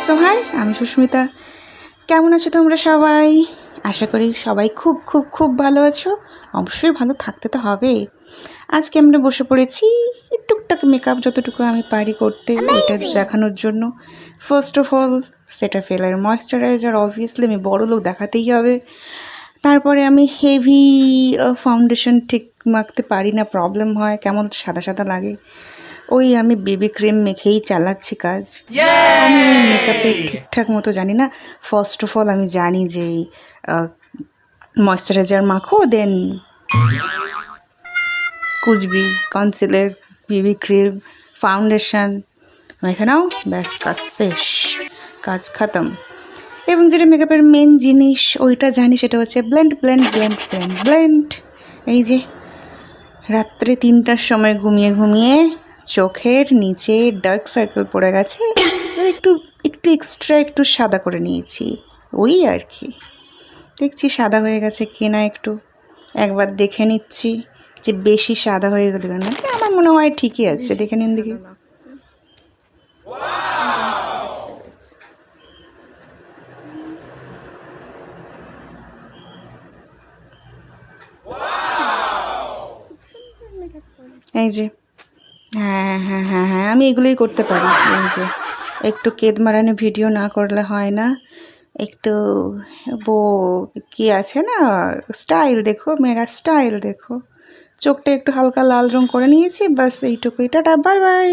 So high, আমি সুস্মিতা। কেমন আছো তোমরা সবাই? আশা করি সবাই খুব খুব খুব ভালো আছো। অবশ্যই ভালো থাকতে তো হবে। আজকে আমরা বসে পড়েছি টুকটাক মেকআপ যতটুকু আমি পারি করতে, ওইটা দেখানোর জন্য। ফার্স্ট অফ অল সেটাফিলের ময়েশ্চারাইজার, অবভিয়াসলি আমি বড় লোক দেখাতেই হবে। তারপরে আমি হেভি ফাউন্ডেশন ঠিক মাখতে পারি না, প্রবলেম হয়, কেমন সাদা সাদা লাগে। ওই আমি বেবি ক্রিম মেখেই চালাচ্ছি কাজ। আমি মেকআপে ঠিকঠাক মতো জানি না। ফার্স্ট অফ অল আমি জানি যে ময়েশ্চারাইজার মাখো, দেন কুচবি, কনসিলার, বেবি ক্রিম, ফাউন্ডেশন মেখে নাও, ব্যাস কাজ শেষ, কাজ খতম। এবং যেটা মেকআপের মেন জিনিস ওইটা জানি, সেটা হচ্ছে blend blend blend blend blend. এই যে রাত্রে 3টার সময় ঘুমিয়ে ঘুমিয়ে চোখের নিচে ডার্ক সার্কেল পড়ে গেছে, একটু একটু এক্সট্রা একটু সাদা করে নিয়েছি, ওই আর কি। দেখছি সাদা হয়ে গেছে কিনা, একটু একবার দেখে নিচ্ছি যে বেশি সাদা হয়ে গেল না। আমার মনে হয় ঠিকই আছে, দেখে নিন দেখি। এই যে হ্যাঁ হ্যাঁ হ্যাঁ হ্যাঁ, আমি এগুলোই করতে পারি। এই যে একটু কেদ মারানো ভিডিও না করলে হয় না, একটু কি আছে না, স্টাইল দেখো, মেরা স্টাইল দেখো। চোখটা একটু হালকা লাল রং করে নিয়েছি, বাস এইটুকুই। Tata, bye bye.